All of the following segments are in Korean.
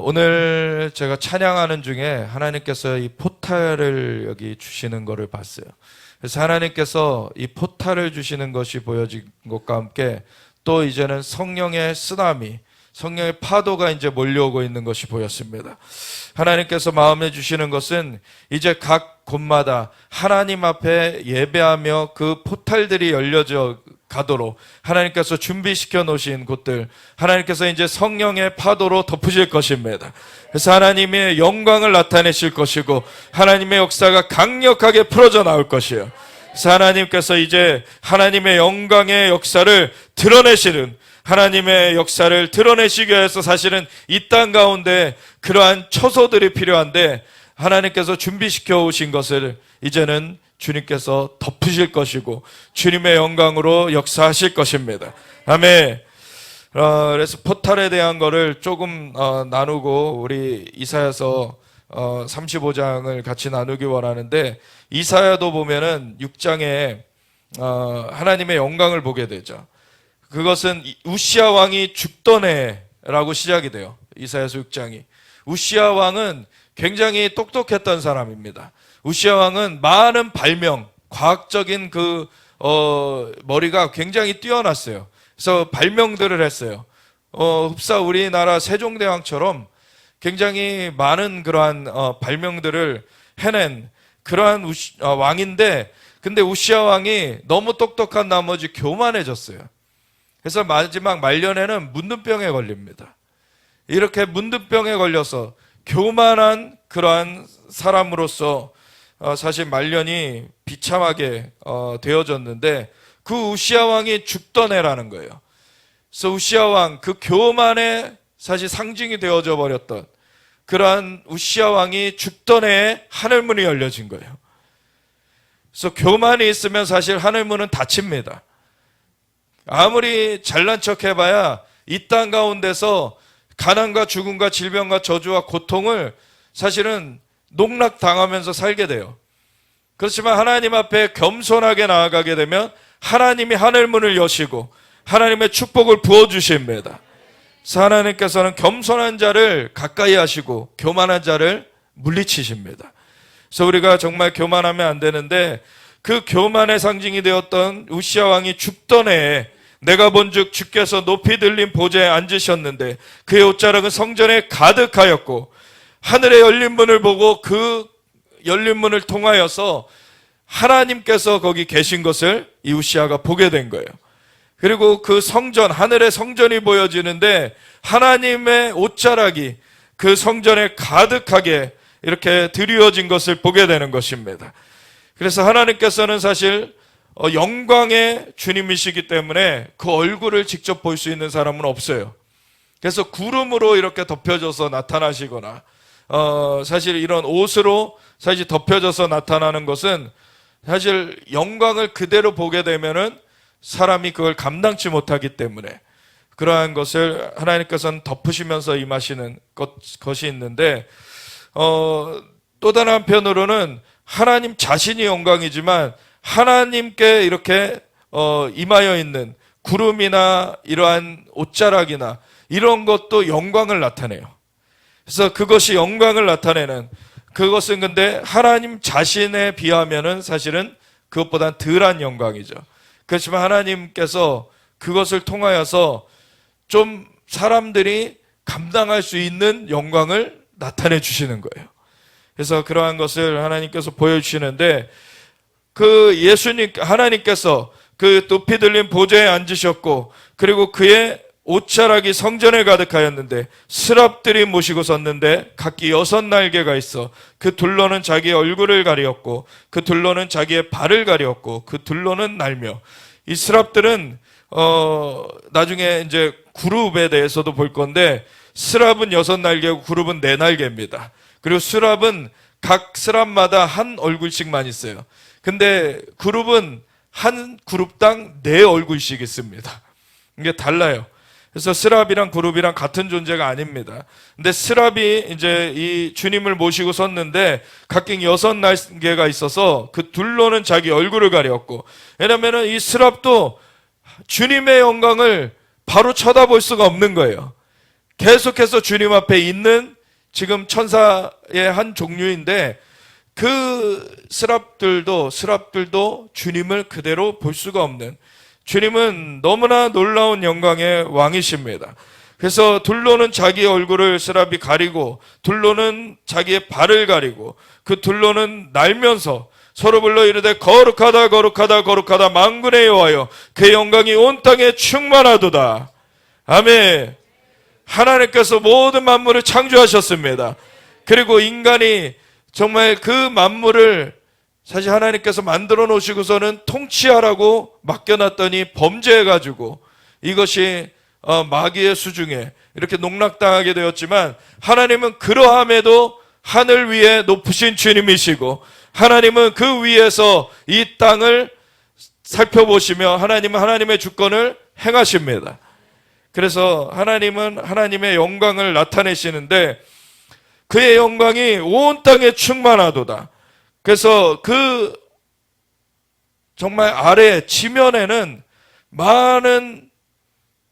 오늘 제가 찬양하는 중에 하나님께서 이 포탈을 여기 주시는 것을 봤어요. 그래서 하나님께서 이 포탈을 주시는 것이 보여진 것과 함께 또 이제는 성령의 쓰나미, 성령의 파도가 이제 몰려오고 있는 것이 보였습니다. 하나님께서 마음에 주시는 것은 이제 각 곳마다 하나님 앞에 예배하며 그 포탈들이 열려져 가도록 하나님께서 준비시켜 놓으신 곳들, 하나님께서 이제 성령의 파도로 덮으실 것입니다. 그래서 하나님의 영광을 나타내실 것이고 하나님의 역사가 강력하게 풀어져 나올 것이에요. 그래서 하나님께서 이제 하나님의 영광의 역사를 드러내시는, 하나님의 역사를 드러내시기 위해서 사실은 이 땅 가운데 그러한 처소들이 필요한데 하나님께서 준비시켜 오신 것을 이제는 주님께서 덮으실 것이고 주님의 영광으로 역사하실 것입니다. 아멘. 그래서 포탈에 대한 거를 조금 나누고 우리 이사야서 35장을 같이 나누기 원하는데, 이사야도 보면은 6장에 하나님의 영광을 보게 되죠. 그것은 우시아 왕이 죽던 해라고 시작이 돼요. 이사야서 6장이. 우시아 왕은 굉장히 똑똑했던 사람입니다. 우시아 왕은 많은 발명, 과학적인 머리가 굉장히 뛰어났어요. 그래서 발명들을 했어요. 흡사 우리나라 세종대왕처럼 굉장히 많은 그러한 발명들을 해낸 그러한 왕인데, 근데 우시아 왕이 너무 똑똑한 나머지 교만해졌어요. 그래서 마지막 말년에는 문둥병에 걸립니다. 이렇게 문둥병에 걸려서 교만한 그러한 사람으로서 사실 말년이 비참하게 되어졌는데, 그 우시아 왕이 죽던 해라는 거예요. 그래서 우시아 왕, 그 교만의 사실 상징이 되어져 버렸던 그러한 우시아 왕이 죽던 해에 하늘문이 열려진 거예요. 그래서 교만이 있으면 사실 하늘문은 닫힙니다. 아무리 잘난 척 해봐야 이 땅 가운데서 가난과 죽음과 질병과 저주와 고통을 사실은 농락당하면서 살게 돼요. 그렇지만 하나님 앞에 겸손하게 나아가게 되면 하나님이 하늘문을 여시고 하나님의 축복을 부어주십니다. 그래서 하나님께서는 겸손한 자를 가까이 하시고 교만한 자를 물리치십니다. 그래서 우리가 정말 교만하면 안 되는데, 그 교만의 상징이 되었던 우시아 왕이 죽던 해에 내가 본즉 주께서 높이 들린 보좌에 앉으셨는데 그의 옷자락은 성전에 가득하였고 하늘의 열린 문을 보고 그 열린 문을 통하여서 하나님께서 거기 계신 것을 이 우시아가 보게 된 거예요. 그리고 그 성전, 하늘의 성전이 보여지는데 하나님의 옷자락이 그 성전에 가득하게 이렇게 드리워진 것을 보게 되는 것입니다. 그래서 하나님께서는 사실 영광의 주님이시기 때문에 그 얼굴을 직접 볼 수 있는 사람은 없어요. 그래서 구름으로 이렇게 덮여져서 나타나시거나 사실 이런 옷으로 사실 덮여져서 나타나는 것은 사실 영광을 그대로 보게 되면은 사람이 그걸 감당치 못하기 때문에 그러한 것을 하나님께서는 덮으시면서 임하시는 것이 있는데, 또 다른 한편으로는 하나님 자신이 영광이지만 하나님께 이렇게 임하여 있는 구름이나 이러한 옷자락이나 이런 것도 영광을 나타내요. 그래서 그것이 영광을 나타내는, 그것은 근데 하나님 자신에 비하면은 사실은 그것보단 덜한 영광이죠. 그렇지만 하나님께서 그것을 통하여서 좀 사람들이 감당할 수 있는 영광을 나타내 주시는 거예요. 그래서 그러한 것을 하나님께서 보여주시는데, 그 예수님, 하나님께서 그 높이 들린 보좌에 앉으셨고 그리고 그의 옷자락이 성전에 가득하였는데 스랍들이 모시고 섰는데 각기 6날개가 있어 그 둘로는 자기의 얼굴을 가리었고 그 둘로는 자기의 발을 가리었고 그 둘로는 날며, 이 스랍들은 나중에 이제 그룹에 대해서도 볼 건데, 스랍은 6날개고 그룹은 4날개입니다. 그리고 스랍은 각 스랍마다 한 얼굴씩만 있어요. 근데 그룹은 한 그룹당 4얼굴씩 있습니다. 이게 달라요. 그래서 스랍이랑 그룹이랑 같은 존재가 아닙니다. 근데 스랍이 이제 이 주님을 모시고 섰는데 각각 6날개가 있어서 그 둘로는 자기 얼굴을 가렸고, 왜냐면은 이 스랍도 주님의 영광을 바로 쳐다볼 수가 없는 거예요. 계속해서 주님 앞에 있는 지금 천사의 한 종류인데 그 스랍들도 주님을 그대로 볼 수가 없는, 주님은 너무나 놀라운 영광의 왕이십니다. 그래서 둘로는 자기 얼굴을 스랍이 가리고 둘로는 자기의 발을 가리고 그 둘로는 날면서 서로 불러 이르되 거룩하다 거룩하다 거룩하다 만군의 여호와여 그의 영광이 온 땅에 충만하도다. 아멘. 하나님께서 모든 만물을 창조하셨습니다. 그리고 인간이 정말 그 만물을 사실 하나님께서 만들어 놓으시고서는 통치하라고 맡겨놨더니 범죄해가지고 이것이 마귀의 수중에 이렇게 농락당하게 되었지만, 하나님은 그러함에도 하늘 위에 높으신 주님이시고 하나님은 그 위에서 이 땅을 살펴보시며 하나님은 하나님의 주권을 행하십니다. 그래서 하나님은 하나님의 영광을 나타내시는데 그의 영광이 온 땅에 충만하도다. 그래서 그 정말 아래 지면에는 많은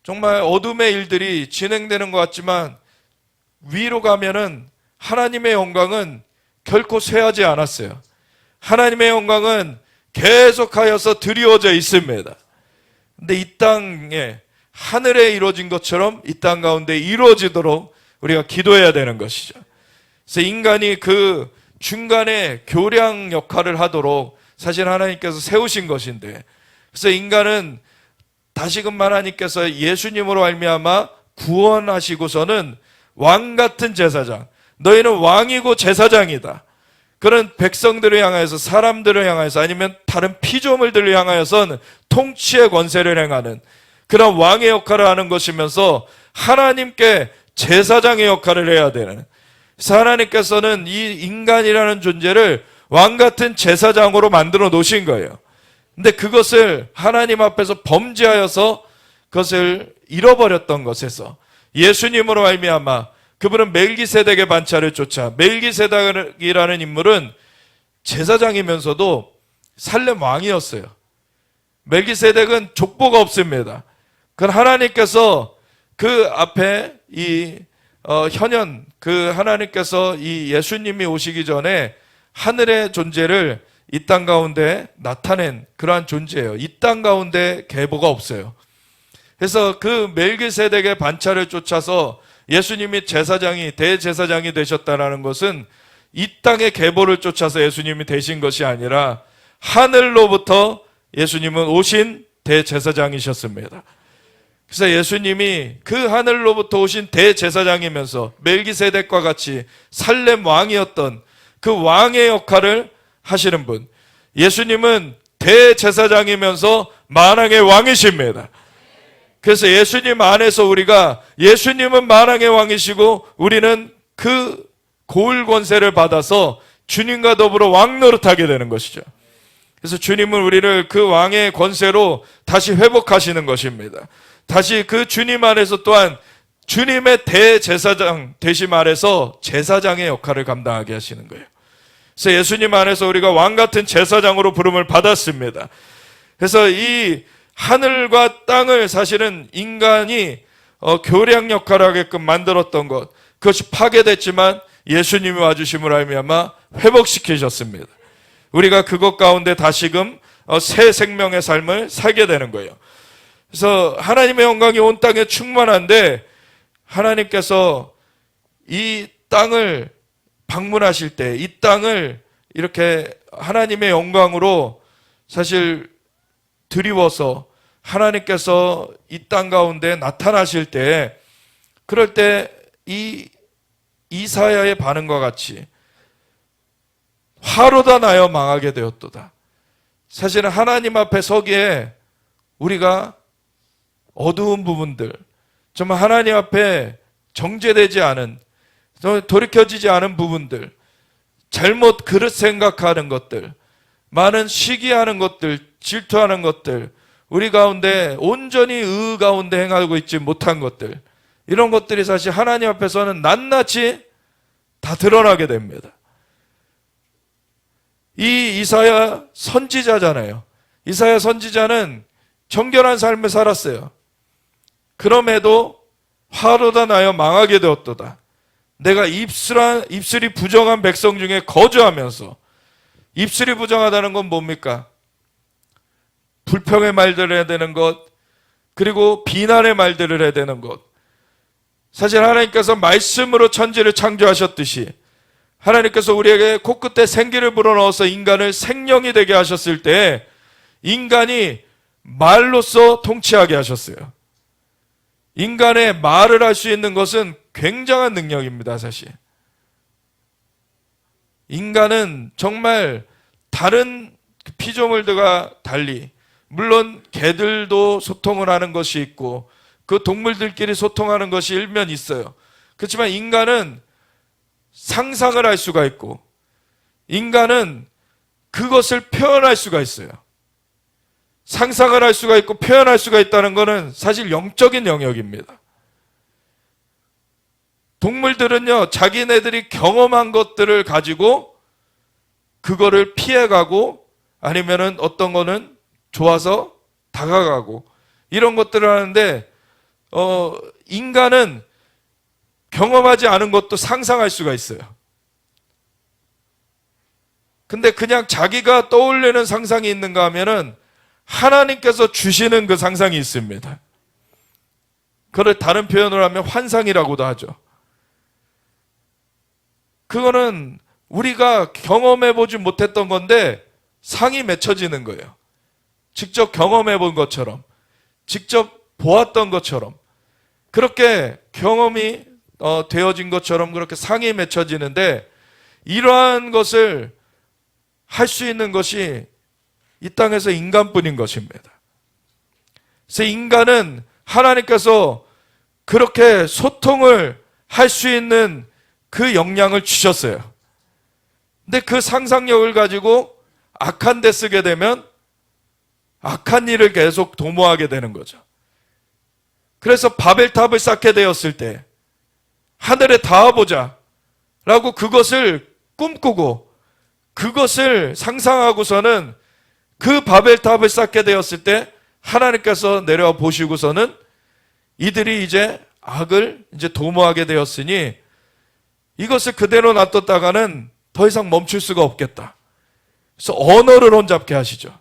정말 어둠의 일들이 진행되는 것 같지만 위로 가면은 하나님의 영광은 결코 쇠하지 않았어요. 하나님의 영광은 계속하여서 드리워져 있습니다. 근데 이 땅에 하늘에 이루어진 것처럼 이 땅 가운데 이루어지도록 우리가 기도해야 되는 것이죠. 그래서 인간이 그 중간에 교량 역할을 하도록 사실 하나님께서 세우신 것인데, 그래서 인간은 다시금 하나님께서 예수님으로 말미암아 구원하시고서는 왕 같은 제사장, 너희는 왕이고 제사장이다. 그런 백성들을 향하여서, 사람들을 향하여서, 아니면 다른 피조물들을 향하여서는 통치의 권세를 행하는 그런 왕의 역할을 하는 것이면서 하나님께 제사장의 역할을 해야 되는, 그래서 하나님께서는 이 인간이라는 존재를 왕 같은 제사장으로 만들어 놓으신 거예요. 근데 그것을 하나님 앞에서 범죄하여서 그것을 잃어버렸던 것에서 예수님으로 말미암아 그분은 멜기세덱의 반차를 쫓아, 멜기세덱이라는 인물은 제사장이면서도 살렘 왕이었어요. 멜기세덱은 족보가 없습니다. 그건 하나님께서 그 앞에 현현, 그 하나님께서 이 예수님이 오시기 전에 하늘의 존재를 이 땅 가운데 나타낸 그러한 존재예요. 이 땅 가운데 계보가 없어요. 그래서 그 멜기세덱의 반차를 쫓아서 예수님이 제사장이, 대제사장이 되셨다는 것은 이 땅의 계보를 쫓아서 예수님이 되신 것이 아니라 하늘로부터 예수님은 오신 대제사장이셨습니다. 그래서 예수님이 그 하늘로부터 오신 대제사장이면서 멜기세덱과 같이 살렘 왕이었던 그 왕의 역할을 하시는 분, 예수님은 대제사장이면서 만왕의 왕이십니다. 그래서 예수님 안에서 우리가, 예수님은 만왕의 왕이시고 우리는 그 고을 권세를 받아서 주님과 더불어 왕 노릇하게 되는 것이죠. 그래서 주님은 우리를 그 왕의 권세로 다시 회복하시는 것입니다. 다시 그 주님 안에서 또한 주님의 대제사장 되심 아래서 제사장의 역할을 감당하게 하시는 거예요. 그래서 예수님 안에서 우리가 왕 같은 제사장으로 부름을 받았습니다. 그래서 이 하늘과 땅을 사실은 인간이 교량 역할을 하게끔 만들었던 것, 그것이 파괴됐지만 예수님이 와주심으로 말미암아 회복시키셨습니다. 우리가 그것 가운데 다시금 새 생명의 삶을 살게 되는 거예요. 그래서 하나님의 영광이 온 땅에 충만한데 하나님께서 이 땅을 방문하실 때, 이 땅을 이렇게 하나님의 영광으로 사실 드리워서 하나님께서 이 땅 가운데 나타나실 때, 그럴 때 이 이사야의 반응과 같이 화로다 나여 망하게 되었도다. 사실은 하나님 앞에 서기에 우리가 어두운 부분들, 정말 하나님 앞에 정죄되지 않은, 돌이켜지지 않은 부분들, 잘못 그릇 생각하는 것들, 많은 시기하는 것들, 질투하는 것들, 우리 가운데 온전히 의 가운데 행하고 있지 못한 것들, 이런 것들이 사실 하나님 앞에서는 낱낱이 다 드러나게 됩니다. 이 이사야 선지자잖아요. 이사야 선지자는 정결한 삶을 살았어요. 그럼에도 화로다 나여 망하게 되었도다. 내가 입술이 부정한 백성 중에 거주하면서, 입술이 부정하다는 건 뭡니까? 불평의 말들을 해야 되는 것, 그리고 비난의 말들을 해야 되는 것. 사실 하나님께서 말씀으로 천지를 창조하셨듯이 하나님께서 우리에게 코끝에 생기를 불어넣어서 인간을 생명이 되게 하셨을 때 인간이 말로써 통치하게 하셨어요. 인간의 말을 할 수 있는 것은 굉장한 능력입니다, 사실. 인간은 정말 다른 피조물들과 달리, 물론 개들도 소통을 하는 것이 있고 그 동물들끼리 소통하는 것이 일면 있어요. 그렇지만 인간은 상상을 할 수가 있고 인간은 그것을 표현할 수가 있어요. 상상을 할 수가 있고 표현할 수가 있다는 것은 사실 영적인 영역입니다. 동물들은요, 자기네들이 경험한 것들을 가지고 그거를 피해가고 아니면은 어떤 거는 좋아서 다가가고 이런 것들을 하는데 인간은 경험하지 않은 것도 상상할 수가 있어요. 근데 그냥 자기가 떠올리는 상상이 있는가 하면은 하나님께서 주시는 그 상상이 있습니다. 그걸 다른 표현으로 하면 환상이라고도 하죠. 그거는 우리가 경험해보지 못했던 건데 상이 맺혀지는 거예요. 직접 경험해본 것처럼, 직접 보았던 것처럼, 그렇게 경험이 되어진 것처럼 그렇게 상이 맺혀지는데, 이러한 것을 할 수 있는 것이 이 땅에서 인간뿐인 것입니다. 그래서 인간은 하나님께서 그렇게 소통을 할 수 있는 그 역량을 주셨어요. 근데 그 상상력을 가지고 악한 데 쓰게 되면 악한 일을 계속 도모하게 되는 거죠. 그래서 바벨탑을 쌓게 되었을 때 하늘에 닿아보자 라고 그것을 꿈꾸고 그것을 상상하고서는 그 바벨탑을 쌓게 되었을 때 하나님께서 내려와 보시고서는 이들이 이제 악을 이제 도모하게 되었으니 이것을 그대로 놔뒀다가는 더 이상 멈출 수가 없겠다. 그래서 언어를 혼잡게 하시죠.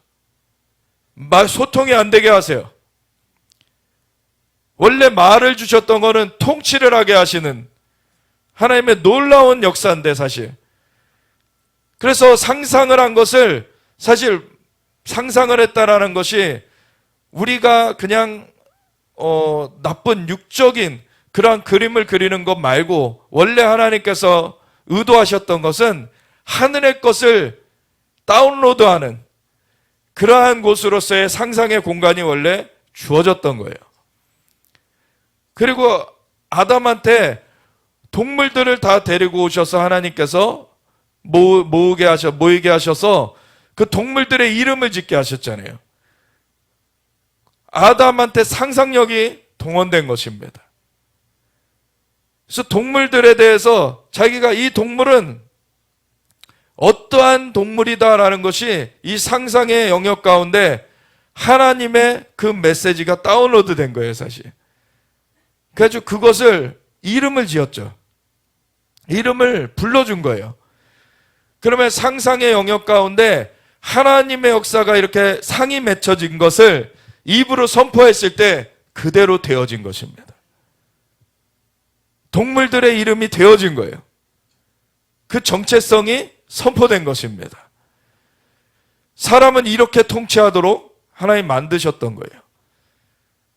말 소통이 안 되게 하세요. 원래 말을 주셨던 거는 통치를 하게 하시는 하나님의 놀라운 역사인데 사실. 그래서 상상을 한 것을 사실 상상을 했다라는 것이 우리가 그냥 나쁜 육적인 그러한 그림을 그리는 것 말고 원래 하나님께서 의도하셨던 것은 하늘의 것을 다운로드하는 그러한 곳으로서의 상상의 공간이 원래 주어졌던 거예요. 그리고 아담한테 동물들을 다 데리고 오셔서 하나님께서 모이게 하셔서 그 동물들의 이름을 짓게 하셨잖아요. 아담한테 상상력이 동원된 것입니다. 그래서 동물들에 대해서 자기가 이 동물은 어떠한 동물이다라는 것이 이 상상의 영역 가운데 하나님의 그 메시지가 다운로드 된 거예요, 사실. 그래서 그것을 이름을 지었죠. 이름을 불러준 거예요. 그러면 상상의 영역 가운데 하나님의 역사가 이렇게 상이 맺혀진 것을 입으로 선포했을 때 그대로 되어진 것입니다. 동물들의 이름이 되어진 거예요. 그 정체성이 선포된 것입니다. 사람은 이렇게 통치하도록 하나님 만드셨던 거예요.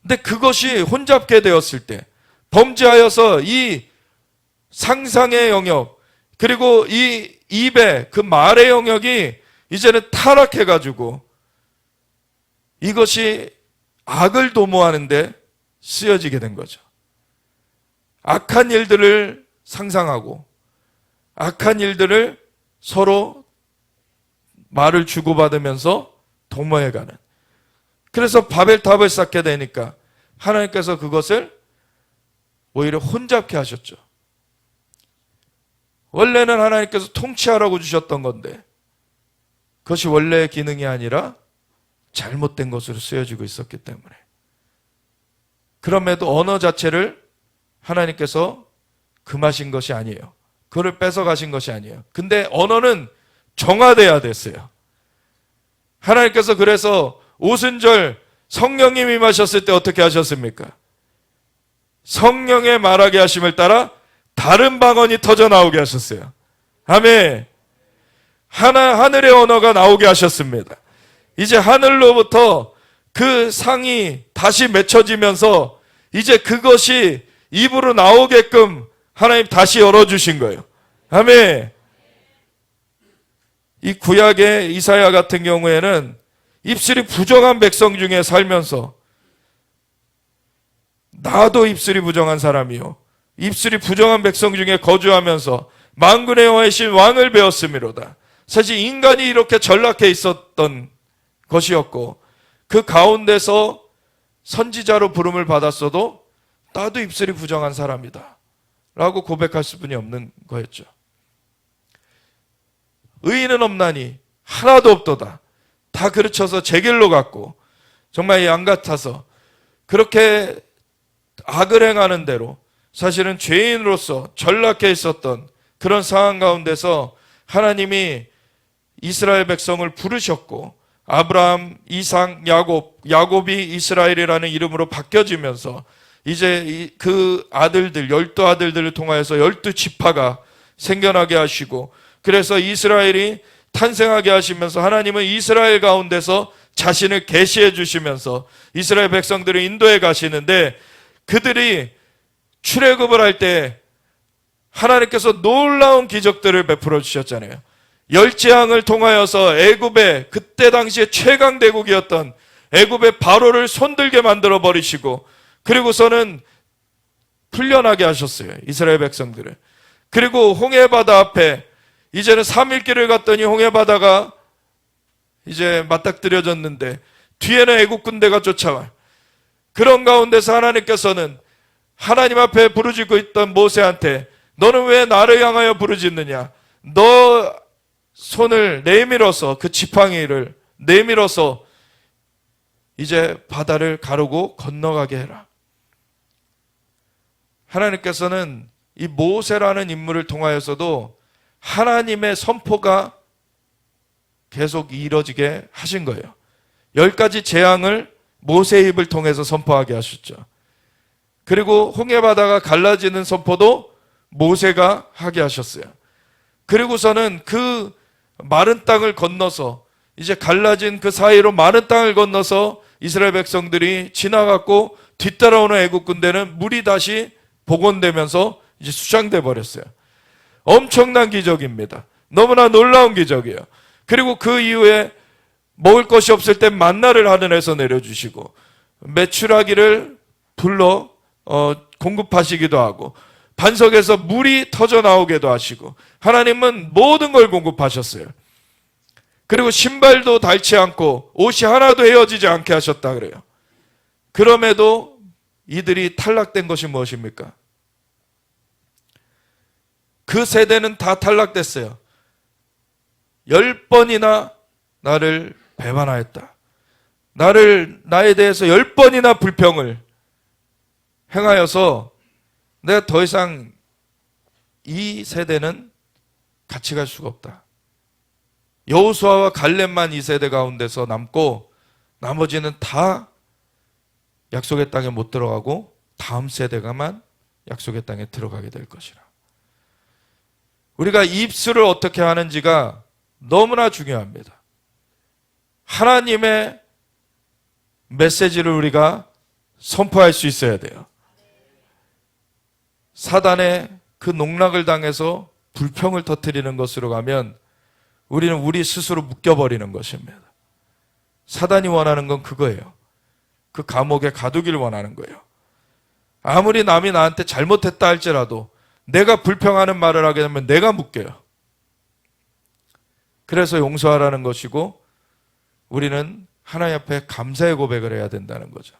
근데 그것이 혼잡게 되었을 때 범죄하여서 이 상상의 영역 그리고 이 입의 그 말의 영역이 이제는 타락해가지고 이것이 악을 도모하는데 쓰여지게 된 거죠. 악한 일들을 상상하고 악한 일들을 서로 말을 주고받으면서 도모해가는. 그래서 바벨탑을 쌓게 되니까 하나님께서 그것을 오히려 혼잡게 하셨죠. 원래는 하나님께서 통치하라고 주셨던 건데 그것이 원래의 기능이 아니라 잘못된 것으로 쓰여지고 있었기 때문에 그럼에도 언어 자체를 하나님께서 금하신 것이 아니에요. 그를 뺏어가신 것이 아니에요. 근데 언어는 정화돼야 됐어요. 하나님께서 그래서 오순절 성령님 임하셨을 때 어떻게 하셨습니까? 성령의 말하게 하심을 따라 다른 방언이 터져 나오게 하셨어요. 아멘. 하늘의 언어가 나오게 하셨습니다. 이제 하늘로부터 그 상이 다시 맺혀지면서 이제 그것이 입으로 나오게끔 하나님 다시 열어주신 거예요. 아멘. 이 구약의 이사야 같은 경우에는 입술이 부정한 백성 중에 살면서 나도 입술이 부정한 사람이요 입술이 부정한 백성 중에 거주하면서 만군의 여호와의 신 왕을 배웠음이로다. 사실 인간이 이렇게 전락해 있었던 것이었고 그 가운데서 선지자로 부름을 받았어도 나도 입술이 부정한 사람이다 라고 고백할 수뿐이 없는 거였죠. 의인은 없나니 하나도 없도다. 다 그르쳐서 제 길로 갔고 정말 양 같아서 그렇게 악을 행하는 대로 사실은 죄인으로서 전락해 있었던 그런 상황 가운데서 하나님이 이스라엘 백성을 부르셨고 아브라함, 이삭, 야곱이 이스라엘이라는 이름으로 바뀌어지면서 이제 그 아들들 12아들들을 통하여서 12지파가 생겨나게 하시고 그래서 이스라엘이 탄생하게 하시면서 하나님은 이스라엘 가운데서 자신을 계시해 주시면서 이스라엘 백성들을 인도해 가시는데 그들이 출애굽을 할 때 하나님께서 놀라운 기적들을 베풀어 주셨잖아요. 열재앙을 통하여서 애굽의 그때 당시에 최강 대국이었던 애굽의 바로를 손들게 만들어 버리시고 그리고서는 풀려나게 하셨어요. 이스라엘 백성들을. 그리고 홍해바다 앞에 이제는 3일 길을 갔더니 홍해바다가 이제 맞닥뜨려졌는데 뒤에는 애국 군대가 쫓아와요. 그런 가운데서 하나님께서는 하나님 앞에 부르짖고 있던 모세한테 너는 왜 나를 향하여 부르짖느냐? 너 손을 내밀어서 그 지팡이를 내밀어서 이제 바다를 가르고 건너가게 해라. 하나님께서는 이 모세라는 인물을 통하여서도 하나님의 선포가 계속 이루어지게 하신 거예요. 10가지 재앙을 모세의 입을 통해서 선포하게 하셨죠. 그리고 홍해바다가 갈라지는 선포도 모세가 하게 하셨어요. 그리고서는 그 마른 땅을 건너서 이제 갈라진 그 사이로 마른 땅을 건너서 이스라엘 백성들이 지나갔고 뒤따라오는 애국 군대는 물이 다시 복원되면서 이제 수장돼 버렸어요. 엄청난 기적입니다. 너무나 놀라운 기적이에요. 그리고 그 이후에 먹을 것이 없을 때 만나를 하늘에서 내려주시고 메추라기를 불러 공급하시기도 하고 반석에서 물이 터져 나오게도 하시고 하나님은 모든 걸 공급하셨어요. 그리고 신발도 닳지 않고 옷이 하나도 헤어지지 않게 하셨다 그래요. 그럼에도 이들이 탈락된 것이 무엇입니까? 그 세대는 다 탈락됐어요. 10번이나 나를 배반하였다. 나에 대해서 10번이나 불평을 행하여서 내가 더 이상 이 세대는 같이 갈 수가 없다. 여호수아와 갈렙만 이 세대 가운데서 남고 나머지는 다 약속의 땅에 못 들어가고 다음 세대가만 약속의 땅에 들어가게 될 것이라. 우리가 입술을 어떻게 하는지가 너무나 중요합니다. 하나님의 메시지를 우리가 선포할 수 있어야 돼요. 사단의 그 농락을 당해서 불평을 터뜨리는 것으로 가면 우리는 우리 스스로 묶여버리는 것입니다. 사단이 원하는 건 그거예요. 그 감옥에 가두기를 원하는 거예요. 아무리 남이 나한테 잘못했다 할지라도 내가 불평하는 말을 하게 되면 내가 묶여요. 그래서 용서하라는 것이고 우리는 하나님 앞에 감사의 고백을 해야 된다는 거죠.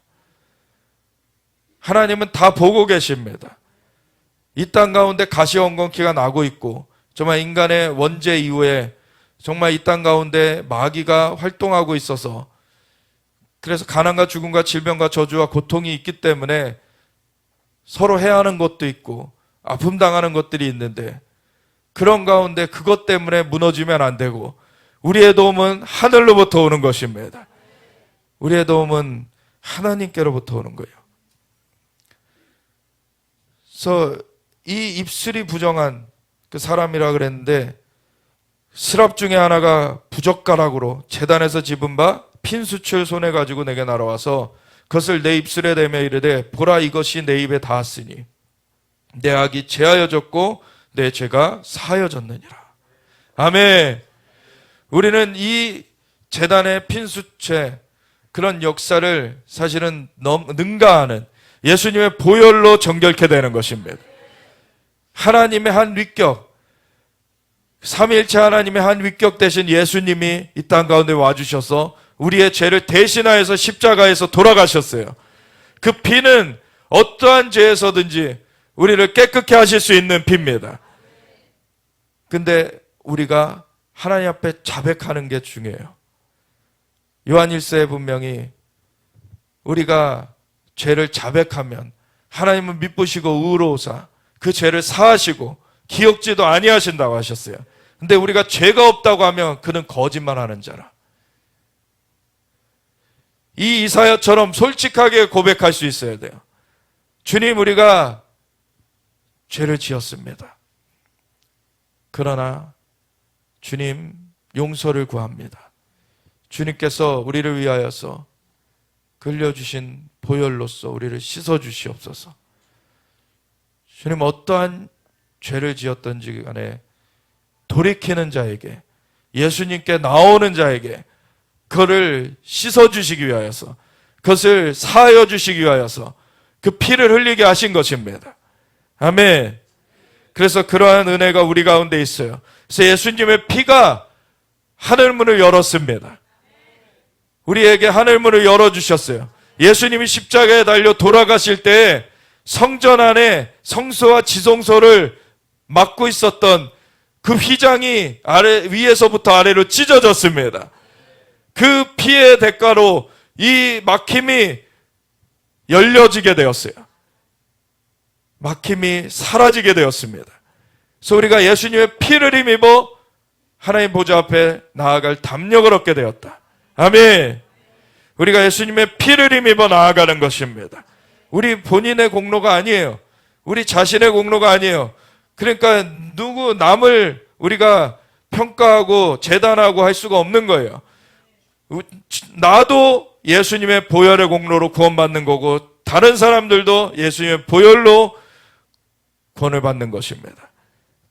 하나님은 다 보고 계십니다. 이 땅 가운데 가시원건기가 나고 있고 정말 인간의 원죄 이후에 정말 이 땅 가운데 마귀가 활동하고 있어서 그래서 가난과 죽음과 질병과 저주와 고통이 있기 때문에 서로 해하는 것도 있고 아픔 당하는 것들이 있는데 그런 가운데 그것 때문에 무너지면 안 되고 우리의 도움은 하늘로부터 오는 것입니다. 우리의 도움은 하나님께로부터 오는 거예요. 그래서 이 입술이 부정한 그 사람이라 그랬는데 스랍 중에 하나가 부젓가락으로 제단에서 집은 바 핀수출 손에 가지고 내게 날아와서 그것을 내 입술에 대며 이르되 보라 이것이 내 입에 닿았으니 내 악이 제하여졌고 내 죄가 사하여졌느니라. 아멘. 우리는 이 제단의 핀수채 그런 역사를 사실은 능가하는 예수님의 보혈로 정결케 되는 것입니다. 하나님의 한 위격, 삼위일체 하나님의 한 위격 대신 예수님이 이 땅 가운데 와주셔서 우리의 죄를 대신하여서 십자가에서 돌아가셨어요. 그 피는 어떠한 죄에서든지 우리를 깨끗게 하실 수 있는 피입니다. 근데 우리가 하나님 앞에 자백하는 게 중요해요. 요한 1서에 분명히 우리가 죄를 자백하면 하나님은 미쁘시고 의로우사 그 죄를 사하시고 기억지도 아니하신다고 하셨어요. 근데 우리가 죄가 없다고 하면 그는 거짓말하는 자라. 이 이사야처럼 솔직하게 고백할 수 있어야 돼요. 주님, 우리가 죄를 지었습니다. 그러나 주님 용서를 구합니다. 주님께서 우리를 위하여서 흘려주신 보혈로서 우리를 씻어주시옵소서. 주님, 어떠한 죄를 지었던지 간에 돌이키는 자에게, 예수님께 나오는 자에게 그를 씻어주시기 위하여서, 그것을 사하여 주시기 위하여서 그 피를 흘리게 하신 것입니다. 아멘. 그래서 그러한 은혜가 우리 가운데 있어요. 그래서 예수님의 피가 하늘문을 열었습니다. 우리에게 하늘문을 열어주셨어요. 예수님이 십자가에 달려 돌아가실 때 성전 안에 성소와 지성소를 막고 있었던 그 휘장이 위에서부터 아래로 찢어졌습니다. 그 피의 대가로 이 막힘이 열려지게 되었어요. 막힘이 사라지게 되었습니다. 그래서 우리가 예수님의 피를 힘입어 하나님 보좌 앞에 나아갈 담력을 얻게 되었다. 아멘. 우리가 예수님의 피를 힘입어 나아가는 것입니다. 우리 본인의 공로가 아니에요. 우리 자신의 공로가 아니에요. 그러니까 남을 우리가 평가하고 재단하고 할 수가 없는 거예요. 나도 예수님의 보혈의 공로로 구원받는 거고 다른 사람들도 예수님의 보혈로 구원을 받는 것입니다.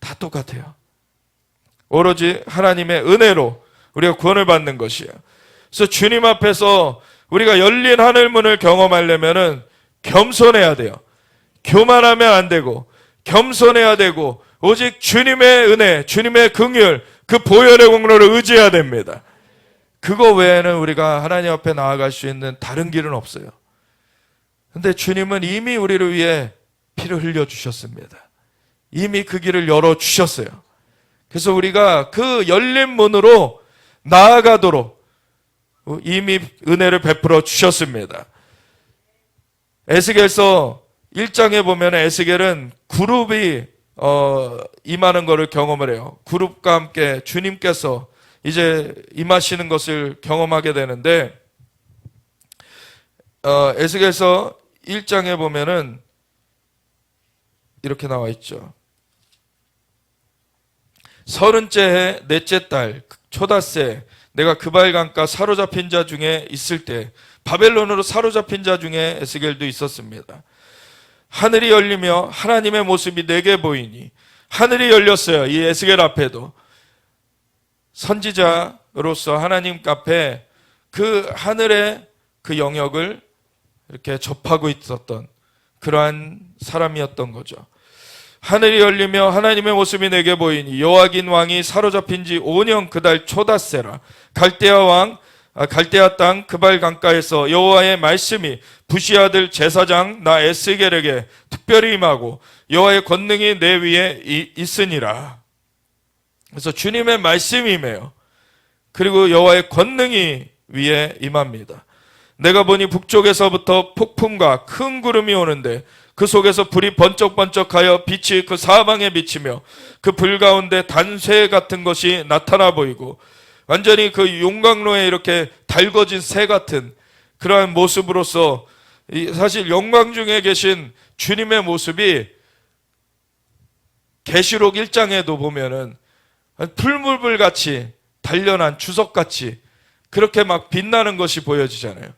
다 똑같아요. 오로지 하나님의 은혜로 우리가 구원을 받는 것이에요. 그래서 주님 앞에서 우리가 열린 하늘문을 경험하려면은 겸손해야 돼요. 교만하면 안 되고 겸손해야 되고 오직 주님의 은혜, 주님의 긍휼, 그 보혈의 공로를 의지해야 됩니다. 그거 외에는 우리가 하나님 앞에 나아갈 수 있는 다른 길은 없어요. 근데 주님은 이미 우리를 위해 피를 흘려주셨습니다. 이미 그 길을 열어주셨어요. 그래서 우리가 그 열린 문으로 나아가도록 이미 은혜를 베풀어 주셨습니다. 에스겔서 1장에 보면 에스겔은 그룹이 임하는 것을 경험을 해요. 그룹과 함께 주님께서 이제 임하시는 것을 경험하게 되는데 에스겔서 1장에 보면은 이렇게 나와 있죠. 30째 해 넷째 달 초닷새 내가 그발 강가 사로잡힌 자 중에 있을 때 바벨론으로 사로잡힌 자 중에 에스겔도 있었습니다. 하늘이 열리며 하나님의 모습이 내게 보이니 하늘이 열렸어요. 이 에스겔 앞에도 선지자로서 하나님 앞에 그 하늘의 그 영역을 이렇게 접하고 있었던 그러한 사람이었던 거죠. 하늘이 열리며 하나님의 모습이 내게 보이니 여호와긴 왕이 사로잡힌 지 5년 그달 초닷새라. 갈대아 땅 그발 강가에서 여호와의 말씀이 부시 아들 제사장 나 에스겔에게 특별히 임하고 여호와의 권능이 내 위에 있으니라. 그래서 주님의 말씀이 임해요. 그리고 여호와의 권능이 위에 임합니다. 내가 보니 북쪽에서부터 폭풍과 큰 구름이 오는데 그 속에서 불이 번쩍번쩍하여 빛이 그 사방에 비치며 그 불 가운데 단쇠 같은 것이 나타나 보이고 완전히 그 용광로에 이렇게 달궈진 새 같은 그러한 모습으로서 사실 영광 중에 계신 주님의 모습이 계시록 1장에도 보면은 풀물불같이 단련한 주석같이 그렇게 막 빛나는 것이 보여지잖아요.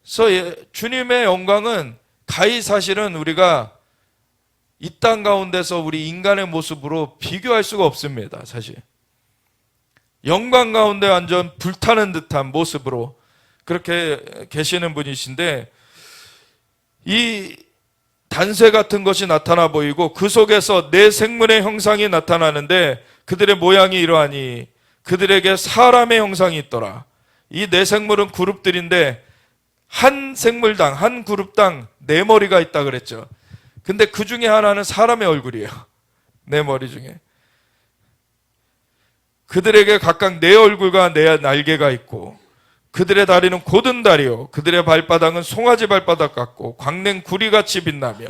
그래서 주님의 영광은 가히 사실은 우리가 이 땅 가운데서 우리 인간의 모습으로 비교할 수가 없습니다. 사실 영광 가운데 완전 불타는 듯한 모습으로 그렇게 계시는 분이신데 이 단쇠 같은 것이 나타나 보이고 그 속에서 네 생물의 형상이 나타나는데 그들의 모양이 이러하니 그들에게 사람의 형상이 있더라. 이 네 생물은 그룹들인데 한 생물당 한 그룹당 네 머리가 있다 그랬죠. 근데 그 중에 하나는 사람의 얼굴이에요. 네 머리 중에. 그들에게 각각 네 얼굴과 네 날개가 있고 그들의 다리는 곧은 다리요 그들의 발바닥은 송아지 발바닥 같고 광냉 구리같이 빛나며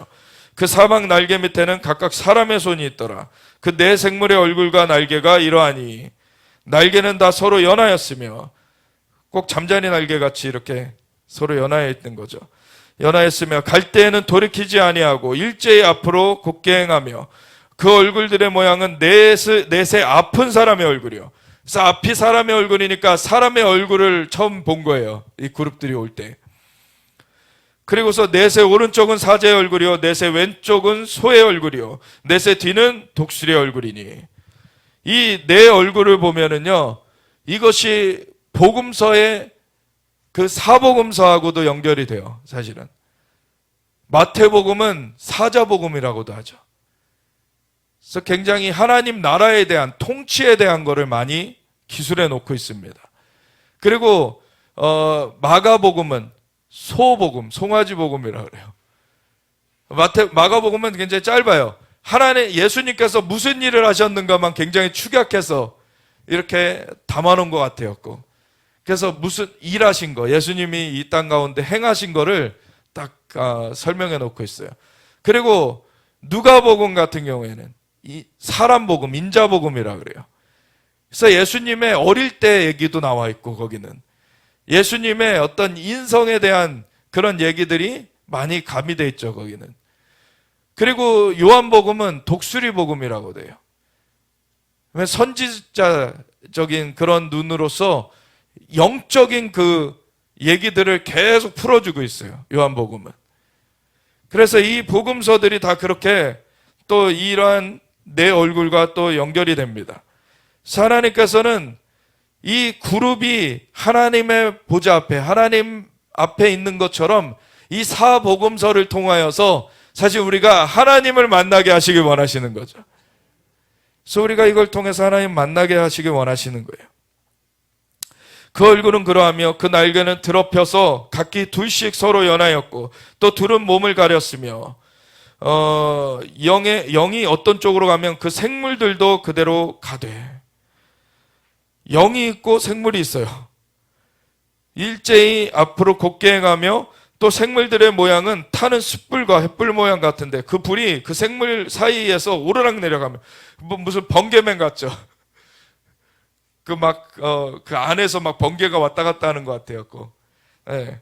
그 사방 날개 밑에는 각각 사람의 손이 있더라. 그 네 생물의 얼굴과 날개가 이러하니 날개는 다 서로 연하였으며 꼭 잠자리 날개같이 이렇게 서로 연하여 있는 거죠. 연하였으며 갈 때에는 돌이키지 아니하고 일제히 앞으로 곧게 행하며 그 얼굴들의 모양은 넷의 아픈 사람의 얼굴이요. 그래서 앞이 사람의 얼굴이니까 사람의 얼굴을 처음 본 거예요. 이 그룹들이 올 때. 그리고서 넷의 오른쪽은 사제의 얼굴이요 넷의 왼쪽은 소의 얼굴이요 넷의 뒤는 독수리의 얼굴이니 이 네 얼굴을 보면은요 이것이 복음서의 그 사복음서하고도 연결이 돼요. 사실은 마태복음은 사자복음이라고도 하죠. 그래서 굉장히 하나님 나라에 대한 통치에 대한 거를 많이 기술해 놓고 있습니다. 그리고 마가복음은 소복음, 송아지복음이라 그래요. 마가복음은 굉장히 짧아요. 하나님 예수님께서 무슨 일을 하셨는가만 굉장히 축약해서 이렇게 담아놓은 것 같아요. 그래서 무슨 일하신 거, 예수님이 이 땅 가운데 행하신 거를 딱 설명해 놓고 있어요. 그리고 누가복음 같은 경우에는 이 사람복음, 인자복음이라 그래요. 그래서 예수님의 어릴 때 얘기도 나와 있고 거기는 예수님의 어떤 인성에 대한 그런 얘기들이 많이 가미되어 있죠. 거기는. 그리고 요한복음은 독수리복음이라고 돼요. 선지자적인 그런 눈으로서 영적인 그 얘기들을 계속 풀어주고 있어요. 요한복음은. 그래서 이 복음서들이 다 그렇게 또 이러한 내 얼굴과 또 연결이 됩니다. 하나님께서는 이 그룹이 하나님의 보좌 앞에 하나님 앞에 있는 것처럼 이 사복음서를 통하여서 사실 우리가 하나님을 만나게 하시길 원하시는 거죠. 그래서 우리가 이걸 통해서 하나님 만나게 하시길 원하시는 거예요. 그 얼굴은 그러하며 그 날개는 드럽혀서 각기 둘씩 서로 연하였고 또 둘은 몸을 가렸으며 영이 어떤 쪽으로 가면 그 생물들도 그대로 가되 영이 있고 생물이 있어요. 일제히 앞으로 곧게 행하며 또 생물들의 모양은 타는 숯불과 횃불 모양 같은데 그 불이 그 생물 사이에서 오르락 내려가며 무슨 번개맨 같죠. 그 안에서 막 번개가 왔다 갔다 하는 것 같아요. 네.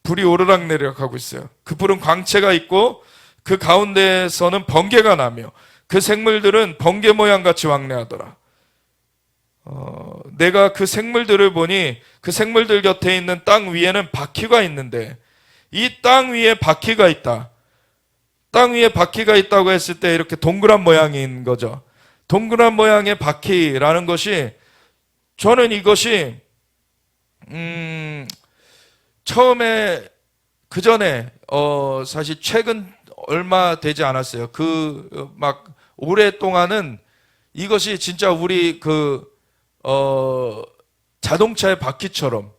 불이 오르락 내려가고 있어요. 그 불은 광채가 있고 그 가운데에서는 번개가 나며 그 생물들은 번개 모양 같이 왕래하더라. 내가 그 생물들을 보니 그 생물들 곁에 있는 땅 위에는 바퀴가 있는데 이 땅 위에 바퀴가 있다. 땅 위에 바퀴가 있다고 했을 때 이렇게 동그란 모양인 거죠. 동그란 모양의 바퀴라는 것이 저는 이것이 처음에 그 전에 사실 최근 얼마 되지 않았어요. 막 오랫동안은 이것이 진짜 우리 자동차의 바퀴처럼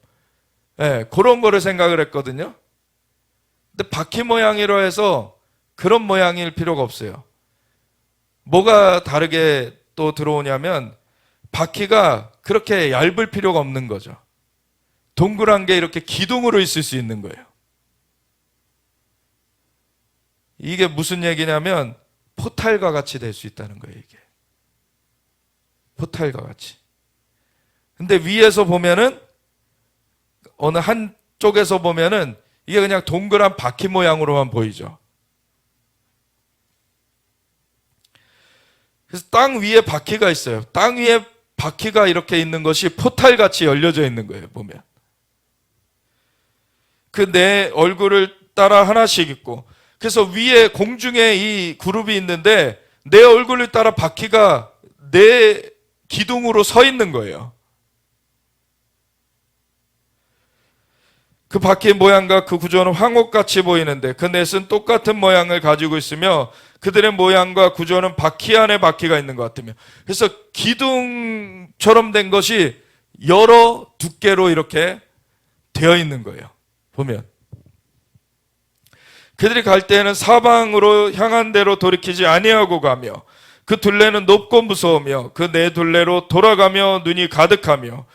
그런 거를 생각을 했거든요. 근데 바퀴 모양이라 해서 그런 모양일 필요가 없어요. 뭐가 다르게 또 들어오냐면 바퀴가 그렇게 얇을 필요가 없는 거죠. 동그란 게 이렇게 기둥으로 있을 수 있는 거예요. 이게 무슨 얘기냐면 포탈과 같이 될 수 있다는 거예요, 이게. 포탈과 같이. 근데 위에서 보면은, 어느 한쪽에서 보면은 이게 그냥 동그란 바퀴 모양으로만 보이죠. 그래서 땅 위에 바퀴가 있어요. 땅 위에 바퀴가 이렇게 있는 것이 포탈같이 열려져 있는 거예요, 보면. 그 내 얼굴을 따라 하나씩 있고, 그래서 위에 공중에 이 그룹이 있는데 내 얼굴을 따라 바퀴가 내 기둥으로 서 있는 거예요. 그 바퀴의 모양과 그 구조는 황옥같이 보이는데 그 넷은 똑같은 모양을 가지고 있으며 그들의 모양과 구조는 바퀴 안에 바퀴가 있는 것 같으며, 그래서 기둥처럼 된 것이 여러 두께로 이렇게 되어 있는 거예요, 보면. 그들이 갈 때에는 사방으로 향한 대로 돌이키지 아니하고 가며 그 둘레는 높고 무서우며 그 네 둘레로 돌아가며 눈이 가득하며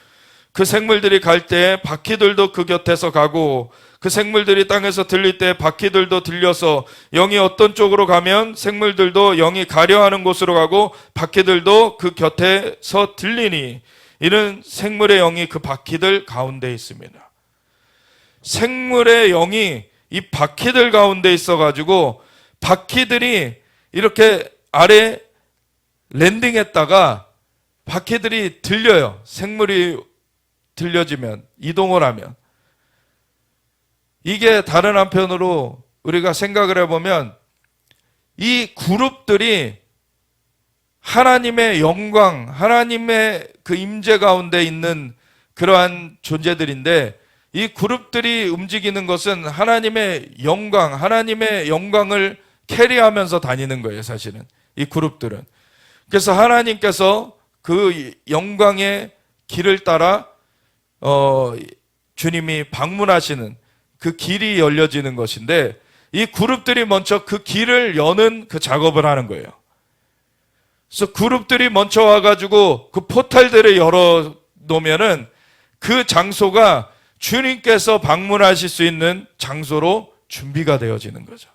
그 생물들이 갈 때에 바퀴들도 그 곁에서 가고 그 생물들이 땅에서 들릴 때 바퀴들도 들려서 영이 어떤 쪽으로 가면 생물들도 영이 가려 하는 곳으로 가고 바퀴들도 그 곁에서 들리니 이는 생물의 영이 그 바퀴들 가운데 있습니다. 생물의 영이 이 바퀴들 가운데 있어가지고 바퀴들이 이렇게 아래 랜딩했다가 바퀴들이 들려요. 생물이 들려지면, 이동을 하면. 이게 다른 한편으로 우리가 생각을 해보면 이 그룹들이 하나님의 영광, 하나님의 그 임재 가운데 있는 그러한 존재들인데 이 그룹들이 움직이는 것은 하나님의 영광을 캐리하면서 다니는 거예요, 사실은. 이 그룹들은. 그래서 하나님께서 그 영광의 길을 따라 주님이 방문하시는 그 길이 열려지는 것인데 이 그룹들이 먼저 그 길을 여는 그 작업을 하는 거예요. 그래서 그룹들이 먼저 와가지고 그 포탈들을 열어 놓으면은 그 장소가 주님께서 방문하실 수 있는 장소로 준비가 되어지는 거죠.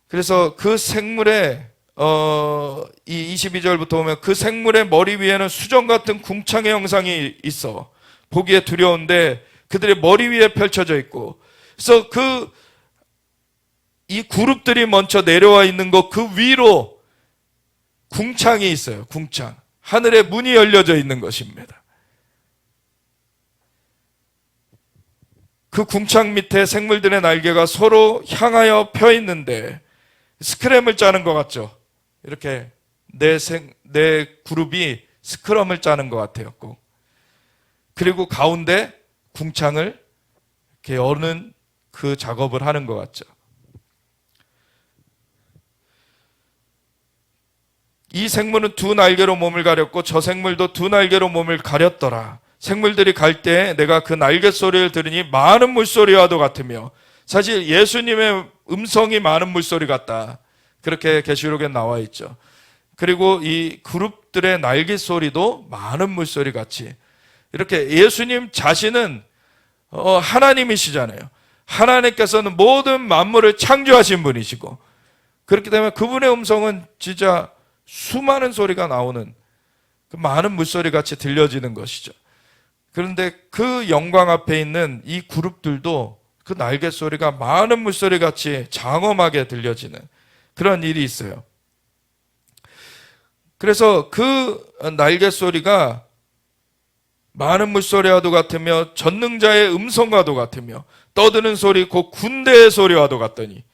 그래서 그 생물의 이 22절부터 보면 그 생물의 머리 위에는 수정 같은 궁창의 형상이 있어 보기에 두려운데 그들의 머리 위에 펼쳐져 있고, 그래서 이 그룹들이 먼저 내려와 있는 것 그 위로 궁창이 있어요. 궁창. 하늘의 문이 열려져 있는 것입니다. 그 궁창 밑에 생물들의 날개가 서로 향하여 펴 있는데 스크램을 짜는 것 같죠? 이렇게 내 그룹이 스크럼을 짜는 것 같아요, 꼭. 그리고 가운데 궁창을 이렇게 여는 그 작업을 하는 것 같죠. 이 생물은 두 날개로 몸을 가렸고 저 생물도 두 날개로 몸을 가렸더라. 생물들이 갈 때 내가 그 날개 소리를 들으니 많은 물소리와도 같으며, 사실 예수님의 음성이 많은 물소리 같다, 그렇게 계시록에 나와 있죠. 그리고 이 그룹들의 날개 소리도 많은 물소리 같이, 이렇게 예수님 자신은 하나님이시잖아요. 하나님께서는 모든 만물을 창조하신 분이시고, 그렇기 때문에 그분의 음성은 진짜 수많은 소리가 나오는 그 많은 물소리 같이 들려지는 것이죠. 그런데 그 영광 앞에 있는 이 그룹들도 그 날개 소리가 많은 물소리 같이 장엄하게 들려지는 그런 일이 있어요. 그래서 그 날개 소리가 많은 물소리와도 같으며 전능자의 음성과도 같으며 떠드는 소리 곧 군대의 소리와도 같더니,